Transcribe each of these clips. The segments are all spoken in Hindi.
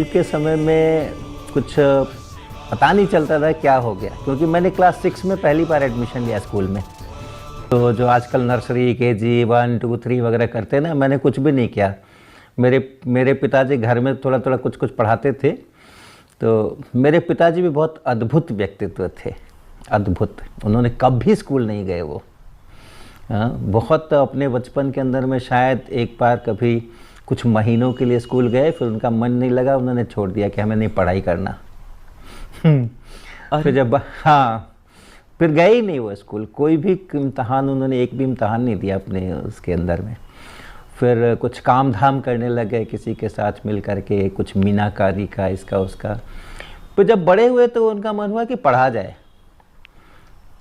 के समय में कुछ पता नहीं चलता था क्या हो गया, क्योंकि मैंने क्लास 6 में पहली बार एडमिशन लिया स्कूल में। तो जो आजकल नर्सरी KG 1 2 3 वगैरह करते हैं ना, मैंने कुछ भी नहीं किया। मेरे पिताजी घर में थोड़ा थोड़ा कुछ कुछ पढ़ाते थे। तो मेरे पिताजी भी बहुत अद्भुत व्यक्तित्व थे, अद्भुत। उन्होंने कभी स्कूल नहीं गए वो। बहुत अपने बचपन के अंदर में शायद एक बार कभी कुछ महीनों के लिए स्कूल गए, फिर उनका मन नहीं लगा, उन्होंने छोड़ दिया कि हमें नहीं पढ़ाई करना। फिर जब फिर गए ही नहीं वो स्कूल। कोई भी इम्तहान उन्होंने एक भी इम्तहान नहीं दिया अपने उसके अंदर में। फिर कुछ काम धाम करने लगे किसी के साथ मिल करके, कुछ मीनाकारी का, इसका उसका। फिर जब बड़े हुए तो उनका मन हुआ कि पढ़ा जाए,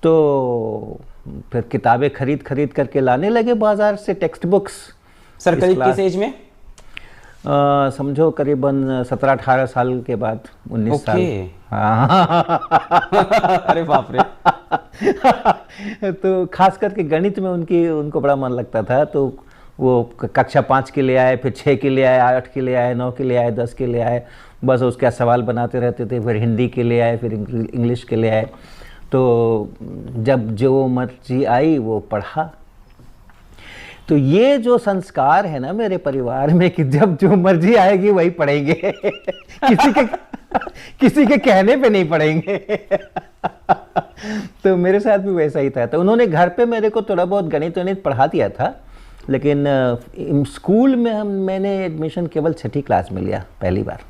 तो फिर किताबें खरीद करके लाने लगे बाजार से, टेक्स्ट बुक्स। सर करीब किस एज में? समझो करीबन 17-18 साल के बाद, 19 साल। हाँ। अरे बाप रे। तो खास करके गणित में उनको बड़ा मन लगता था। तो वो कक्षा 5 के लिए आए, फिर 6 के लिए आए, 8 के लिए आए, 9 के लिए आए, 10 के लिए आए, बस उसका सवाल बनाते रहते थे। फिर हिंदी के लिए आए, फिर इंग्लिश के लिए आए। तो जब जो मर्जी आई वो पढ़ा। तो ये जो संस्कार है ना मेरे परिवार में कि जब जो मर्जी आएगी वही पढ़ेंगे। किसी के कहने पे नहीं पढ़ेंगे। तो मेरे साथ भी वैसा ही था। तो उन्होंने घर पे मेरे को थोड़ा बहुत गणित पढ़ा दिया था, लेकिन स्कूल में मैंने एडमिशन केवल 6ठी क्लास में लिया पहली बार।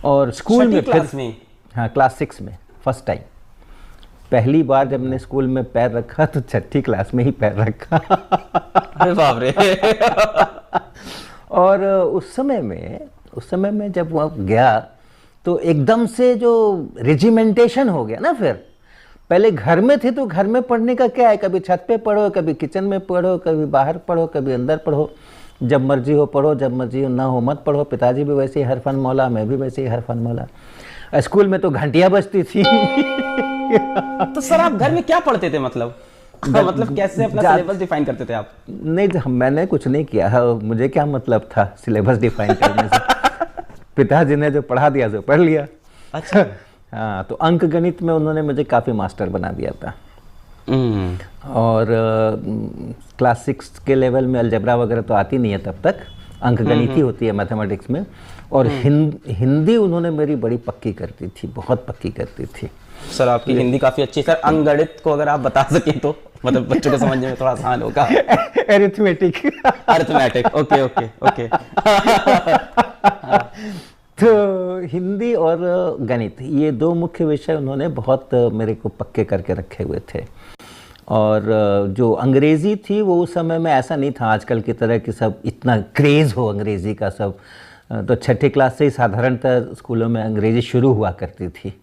और स्कूल में क्लास में? हाँ, क्लास 6 में फर्स्ट टाइम। पहली बार जब मैंने स्कूल में पैर रखा तो 6ठी क्लास में ही पैर रखा। अरे बाप रे। और उस समय में जब वहाँ गया तो एकदम से जो रेजिमेंटेशन हो गया ना। फिर पहले घर में थे तो घर में पढ़ने का क्या है, कभी छत पे पढ़ो, कभी किचन में पढ़ो, कभी बाहर पढ़ो, कभी अंदर पढ़ो। जब मर्जी हो पढ़ो, जब मर्जी हो ना हो मत पढ़ो। पिताजी भी वैसे ही हर फन मौला, मैं भी वैसे ही हर फन मौला। स्कूल में तो घंटियां बजती थी। तो सर आप घर में क्या पढ़ते थे, मतलब कैसे अपना सिलेबस डिफाइन करते थे आप? नहीं, मैंने कुछ नहीं किया। मुझे क्या मतलब था सिलेबस डिफाइन करने से। पिताजी ने जो पढ़ा दिया जो पढ़ लिया। अच्छा। हाँ, तो अंक गणित में उन्होंने मुझे काफ़ी मास्टर बना दिया था। और क्लास 6 के लेवल में अलजेब्रा वगैरह तो आती नहीं है तब तक, अंक गणित ही होती है मैथमेटिक्स में। और हिंदी उन्होंने मेरी बड़ी पक्की करती थी, बहुत पक्की करती थी। सर आपकी हिंदी काफ़ी अच्छी है। सर अंकगणित को अगर आप बता सके तो मतलब बच्चों को समझने में थोड़ा आसान होगा। अरिथमेटिक। Okay okay okay. तो हिंदी और गणित, ये 2 मुख्य विषय उन्होंने बहुत मेरे को पक्के करके रखे हुए थे। और जो अंग्रेज़ी थी वो उस समय में ऐसा नहीं था आजकल की तरह कि सब इतना क्रेज़ हो अंग्रेज़ी का सब। तो 6ठी क्लास से ही साधारणतः स्कूलों में अंग्रेज़ी शुरू हुआ करती थी।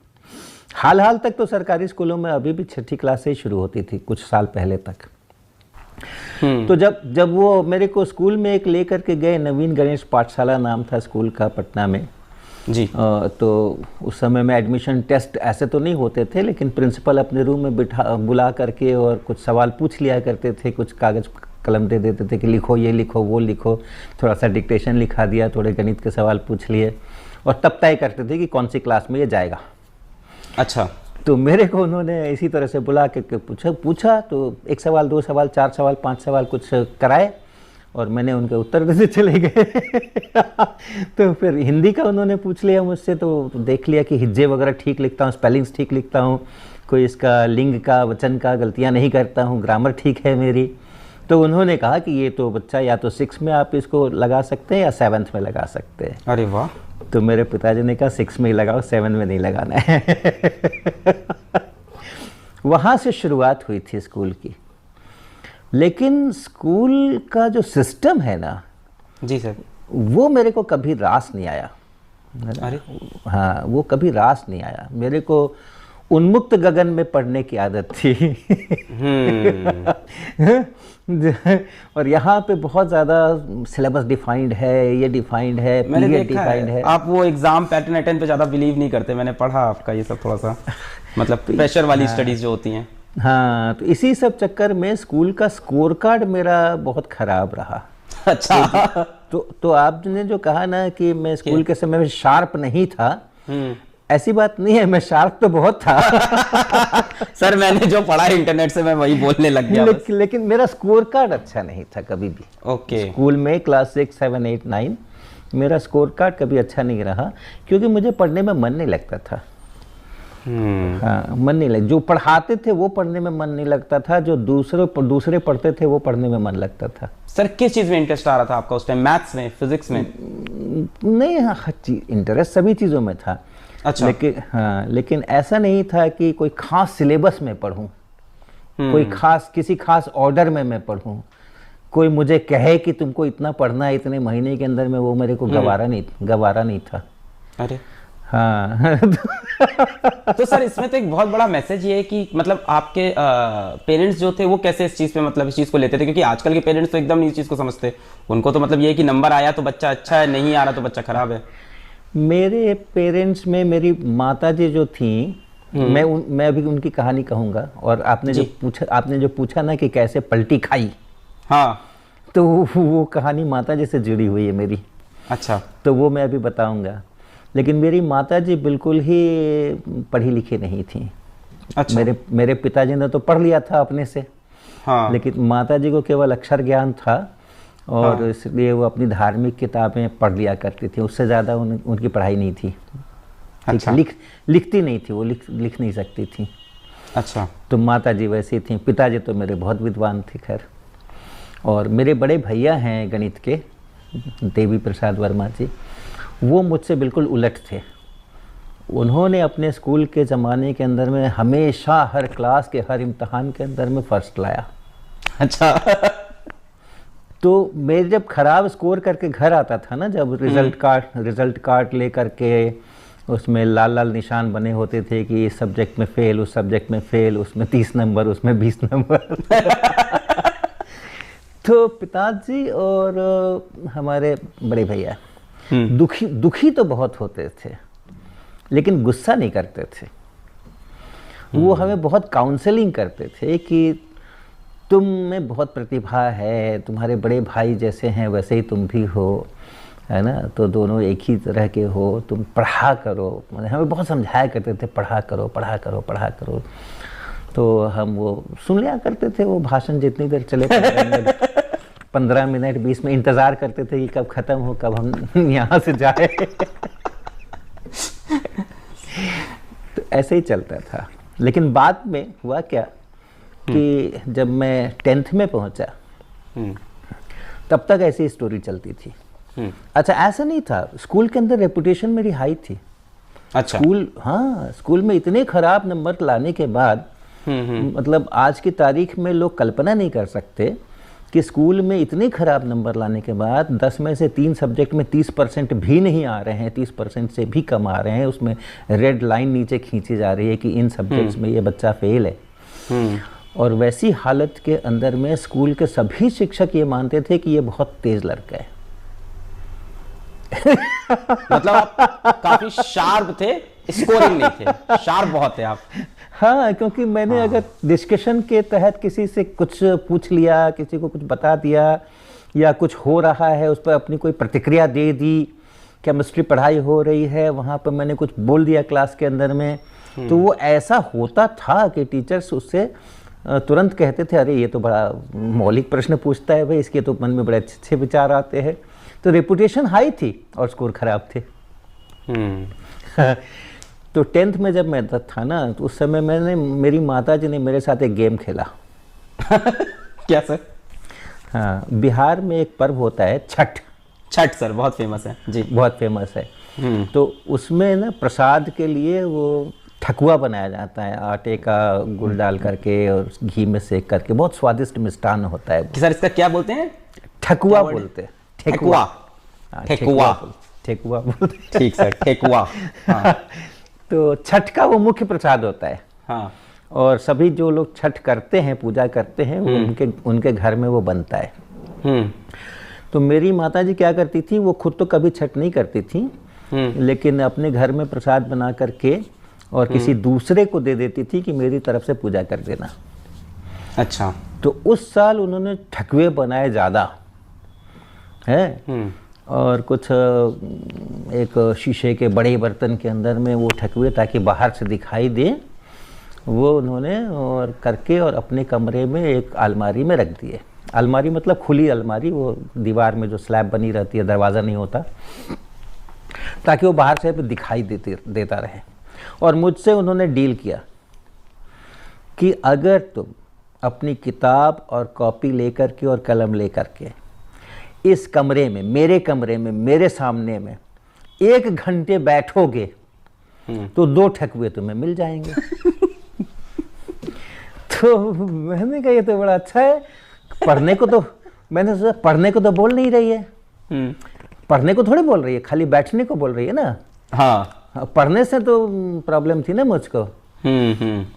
हाल तक तो सरकारी स्कूलों में अभी भी 6ठी क्लास से ही शुरू होती थी, कुछ साल पहले तक। तो जब वो मेरे को स्कूल में एक लेकर के गए, नवीन गणेश पाठशाला नाम था स्कूल का, पटना में जी। तो उस समय में एडमिशन टेस्ट ऐसे तो नहीं होते थे, लेकिन प्रिंसिपल अपने रूम में बुला करके और कुछ सवाल पूछ लिया करते थे। कुछ कागज़ कलम दे देते थे कि लिखो, ये लिखो, वो लिखो। थोड़ा सा डिक्टेशन लिखा दिया, थोड़े गणित के सवाल पूछ लिए, और तब तय करते थे कि कौन सी क्लास में ये जाएगा। अच्छा। तो मेरे को उन्होंने इसी तरह से बुला के पूछा। तो 1 सवाल, 2 सवाल, 4 सवाल, 5 सवाल कुछ कराए, और मैंने उनके उत्तर देते चले गए। तो फिर हिंदी का उन्होंने पूछ लिया मुझसे। तो देख लिया कि हिज्जे वगैरह ठीक लिखता हूँ, स्पेलिंग्स ठीक लिखता हूँ, कोई इसका लिंग का, वचन का गलतियाँ नहीं करता हूँ, ग्रामर ठीक है मेरी। तो उन्होंने कहा कि ये तो बच्चा या तो 6 में आप इसको लगा सकते हैं या 7th में लगा सकते हैं। अरे वाह। तो मेरे पिताजी ने कहा 6 में ही लगाओ, 7 में नहीं लगाना है। वहाँ से शुरुआत हुई थी स्कूल की। लेकिन स्कूल का जो सिस्टम है ना, जी सर, वो मेरे को कभी रास नहीं आया। अरे हाँ, वो कभी रास नहीं आया। मेरे को उन्मुक्त गगन में पढ़ने की आदत थी। और यहाँ पे बहुत ज़्यादा सिलेबस डिफाइंड है, ये डिफाइंड है, पीरियड डिफाइंड है। आप वो एग्जाम पैटर्न पे ज़्यादा बिलीव नहीं करते, मैंने पढ़ा आपका ये सब थोड़ा सा, मतलब प्रेशर वाली स्टडीज जो होती हैं। हाँ, तो इसी सब चक्कर में स्कूल का स्कोर कार्ड मेरा बहुत ख़राब रहा। अच्छा। तो आपने जो कहा ना कि मैं स्कूल के समय में शार्प नहीं था, ऐसी बात नहीं है, मैं शार्प तो बहुत था। सर मैंने जो पढ़ा इंटरनेट से मैं वही बोलने लग गया बस। लेकिन मेरा स्कोर कार्ड अच्छा नहीं था कभी भी। ओके। स्कूल में क्लास 6, 7, 8, 9 मेरा स्कोर कार्ड कभी अच्छा नहीं रहा, क्योंकि मुझे पढ़ने में मन नहीं लगता था। हाँ, मन नहीं लग, जो पढ़ाते थे वो पढ़ने में मन नहीं लगता था, जो दूसरे पढ़ते थे वो पढ़ने में मन लगता था। सर किस चीज में इंटरेस्ट आ रहा था आपका उस टाइम, मैथ्स में, फिजिक्स में? नहीं, हाँ, इंटरेस्ट सभी चीज़ों में था। अच्छा। लेकिन ऐसा नहीं था कि कोई खास सिलेबस में पढ़ूं, कोई किसी खास ऑर्डर में मैं पढ़ूं, कोई मुझे कहे कि तुमको इतना पढ़ना है इतने महीने के अंदर में, वो मेरे को गवारा नहीं था। अरे हाँ। तो सर इसमें तो एक बहुत बड़ा मैसेज ये है कि मतलब आपके पेरेंट्स जो थे वो कैसे इस चीज़ पे मतलब इस चीज़ को लेते थे, क्योंकि आजकल के पेरेंट्स तो एकदम नहीं इस चीज़ को समझते। उनको तो मतलब ये है कि नंबर आया तो बच्चा अच्छा है, नहीं आ रहा तो बच्चा खराब है। मेरे पेरेंट्स में मेरी माताजी जो थी, मैं अभी उनकी कहानी कहूँगा, और आपने जो पूछा ना कि कैसे पलटी खाई, हाँ, तो वो कहानी माताजी से जुड़ी हुई है मेरी। अच्छा। तो वो मैं अभी बताऊंगा। लेकिन मेरी माताजी बिल्कुल ही पढ़ी लिखी नहीं थी। अच्छा। मेरे पिताजी ने तो पढ़ लिया था अपने से, हाँ। लेकिन माताजी को केवल अक्षर ज्ञान था, और हाँ। इसलिए वो अपनी धार्मिक किताबें पढ़ लिया करती थी, उससे ज़्यादा उनकी पढ़ाई नहीं थी। अच्छा। लिखती नहीं थी, वो लिख नहीं सकती थी। अच्छा। तो माताजी वैसी थी। पिताजी तो मेरे बहुत विद्वान थे खैर। और मेरे बड़े भैया हैं गणित के, देवी प्रसाद वर्मा जी, वो मुझसे बिल्कुल उलट थे। उन्होंने अपने स्कूल के ज़माने के अंदर में हमेशा हर क्लास के हर इम्तहान के अंदर में फर्स्ट लाया। अच्छा। तो मैं जब ख़राब स्कोर करके घर आता था ना, जब रिज़ल्ट कार्ड ले करके उसमें लाल लाल निशान बने होते थे कि इस सब्जेक्ट में फेल, उस सब्जेक्ट में फेल, उसमें 30 नंबर, उसमें 20 नंबर। तो पिताजी और हमारे बड़े भैया दुखी तो बहुत होते थे, लेकिन गुस्सा नहीं करते थे। वो हमें बहुत काउंसलिंग करते थे कि तुम में बहुत प्रतिभा है, तुम्हारे बड़े भाई जैसे हैं वैसे ही तुम भी हो, है ना, तो दोनों एक ही तरह के हो, तुम पढ़ा करो। हमें बहुत समझाया करते थे, पढ़ा करो पढ़ा करो पढ़ा करो। तो हम वो सुन लिया करते थे, वो भाषण जितनी देर चले 15 मिनट 20 में इंतज़ार करते थे कि कब ख़त्म हो, कब हम यहाँ से जाए। तो ऐसे ही चलता था। लेकिन बाद में हुआ क्या कि जब मैं 10th में पहुँचा, तब तक ऐसी स्टोरी चलती थी। अच्छा, ऐसा नहीं था, स्कूल के अंदर रेपुटेशन मेरी हाई थी। अच्छा। स्कूल में इतने खराब नंबर लाने के बाद, मतलब आज की तारीख में लोग कल्पना नहीं कर सकते कि स्कूल में इतने खराब नंबर लाने के बाद 10 में से 3 सब्जेक्ट में 30% भी नहीं आ रहे हैं, 30% से भी कम आ रहे हैं, उसमें रेड लाइन नीचे खींची जा रही है कि इन सब्जेक्ट्स में ये बच्चा फेल है। और वैसी हालत के अंदर में स्कूल के सभी शिक्षक ये मानते थे कि ये बहुत तेज लड़का है। मतलब आप काफी शार्प थे, स्कोरिंग नहीं थे, शार्प बहुत थे आप। हाँ, क्योंकि मैंने अगर डिस्कशन के तहत किसी से कुछ पूछ लिया, किसी को कुछ बता दिया, या कुछ हो रहा है उस पर अपनी कोई प्रतिक्रिया दे दी, केमिस्ट्री पढ़ाई हो रही है वहाँ पर मैंने कुछ बोल दिया क्लास के अंदर में, तो वो ऐसा होता था कि टीचर्स उससे तुरंत कहते थे, अरे ये तो बड़ा मौलिक प्रश्न पूछता है भाई, इसके तो मन में बड़े अच्छे विचार आते हैं। तो रेपुटेशन हाई थी और स्कोर खराब थे। तो 10th में जब मैं था ना, तो उस समय मेरी माताजी ने मेरे साथ एक गेम खेला। क्या सर? हाँ, बिहार में एक पर्व होता है छठ सर, बहुत फेमस है जी। बहुत फेमस है। तो उसमें ना प्रसाद के लिए वो ठकुआ बनाया जाता है, आटे का गुड़ डाल करके और घी में सेक करके, बहुत स्वादिष्ट मिष्टान्न होता है। सर इसका क्या बोलते हैं? ठकुआ बोलते हैं। ठेकुआ। ठेकुआ बोलते। ठीक सर, ठेकुआ। तो छठ का वो मुख्य प्रसाद होता है। हाँ। और सभी जो लोग छठ करते हैं, पूजा करते हैं, उनके घर में वो बनता है। तो मेरी माताजी क्या करती थी, वो खुद तो कभी छठ नहीं करती थी, लेकिन अपने घर में प्रसाद बना करके और किसी दूसरे को दे देती थी कि मेरी तरफ से पूजा कर देना। अच्छा। तो उस साल उन्होंने ठकुए बनाए ज़्यादा, है, और कुछ एक शीशे के बड़े बर्तन के अंदर में वो ठकुए ताकि बाहर से दिखाई दे, वो उन्होंने और करके और अपने कमरे में एक अलमारी में रख दिए। अलमारी मतलब खुली अलमारी, वो दीवार में जो स्लैब बनी रहती है, दरवाज़ा नहीं होता, ताकि वो बाहर से दिखाई देता रहे। और मुझसे उन्होंने डील किया कि अगर तुम अपनी किताब और कॉपी लेकर के और कलम लेकर के इस कमरे में, मेरे कमरे में, मेरे सामने में 1 घंटे बैठोगे तो 2 ठकुए तुम्हें मिल जाएंगे। तो मैंने कहा ये तो बड़ा अच्छा है, पढ़ने को तो, मैंने सोचा पढ़ने को तो बोल नहीं रही है, पढ़ने को थोड़ी बोल रही है, खाली बैठने को बोल रही है ना। हाँ, पढ़ने से तो प्रॉब्लम थी ना मुझको।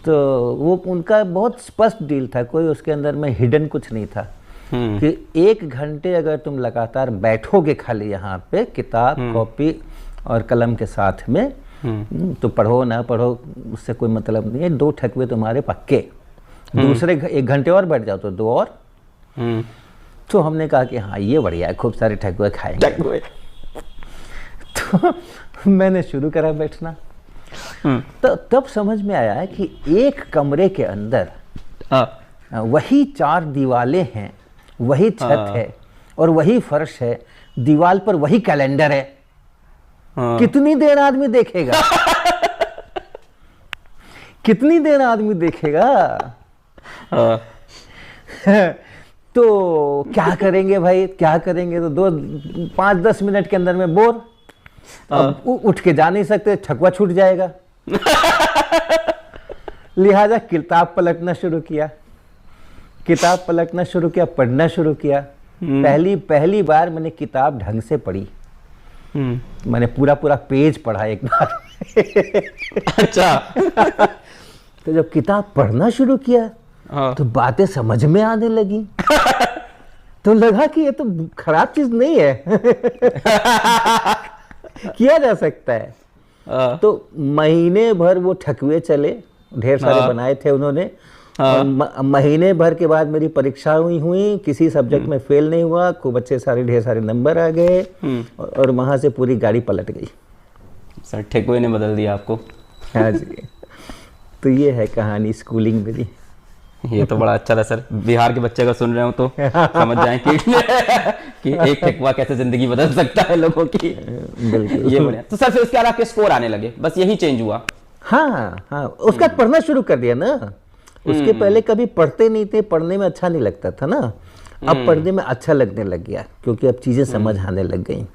तो वो उनका बहुत स्पष्ट डील था, कोई उसके अंदर में हिडन कुछ नहीं था कि 1 घंटे अगर तुम लगातार बैठोगे खाली यहाँ पे किताब कॉपी और कलम के साथ में, तो पढ़ो ना पढ़ो उससे कोई मतलब नहीं है, 2 ठकुए तुम्हारे पक्के। दूसरे 1 घंटे और बैठ जाओ तो 2 और। तो हमने कहा कि हाँ ये बढ़िया है, खूब सारे ठकुए खाएंगे। तो मैंने शुरू करा बैठना। तो तब समझ में आया है कि एक कमरे के अंदर वही 4 दीवालें हैं, वही छत है और वही फर्श है, दीवाल पर वही कैलेंडर है। कितनी देर आदमी देखेगा? कितनी देर आदमी देखेगा? तो क्या करेंगे भाई, क्या करेंगे? तो 5-10 मिनट के अंदर में बोर, अब उठ के जा नहीं सकते, ठकुआ छूट जाएगा। लिहाजा किताब पलटना शुरू किया, किताब पलटना शुरू किया, पढ़ना शुरू किया। पहली बार मैंने किताब ढंग से पढ़ी। मैंने पूरा पेज पढ़ा एक बार। अच्छा। तो जब किताब पढ़ना शुरू किया तो बातें समझ में आने लगी। तो लगा कि ये तो खराब चीज नहीं है, किया जा सकता है। तो महीने भर वो ठकुए चले, ढेर सारे बनाए थे उन्होंने। और महीने भर के बाद मेरी परीक्षा हुई, किसी सब्जेक्ट में फेल नहीं हुआ, खूब अच्छे सारे ढेर सारे नंबर आ गए और वहां से पूरी गाड़ी पलट गई। सर ठकुए ने बदल दिया आपको। हाँ जी। तो ये है कहानी स्कूलिंग मेरी। ये तो बड़ा अच्छा था सर, बिहार के बच्चे अगर सुन रहे हो तो समझ जाएं कि एक ठेकुआ कैसे जिंदगी बदल सकता है लोगों की। बिल्कुल, ये बढ़िया। तो सर फिर उसके बाद आपके स्कोर आने लगे, बस यही चेंज हुआ? हाँ, उसका पढ़ना शुरू कर दिया ना। उसके पहले कभी पढ़ते नहीं थे, पढ़ने में अच्छा नहीं लगता था ना। अब पढ़ने में अच्छा लगने लग गया क्योंकि अब चीजें समझ आने लग गई।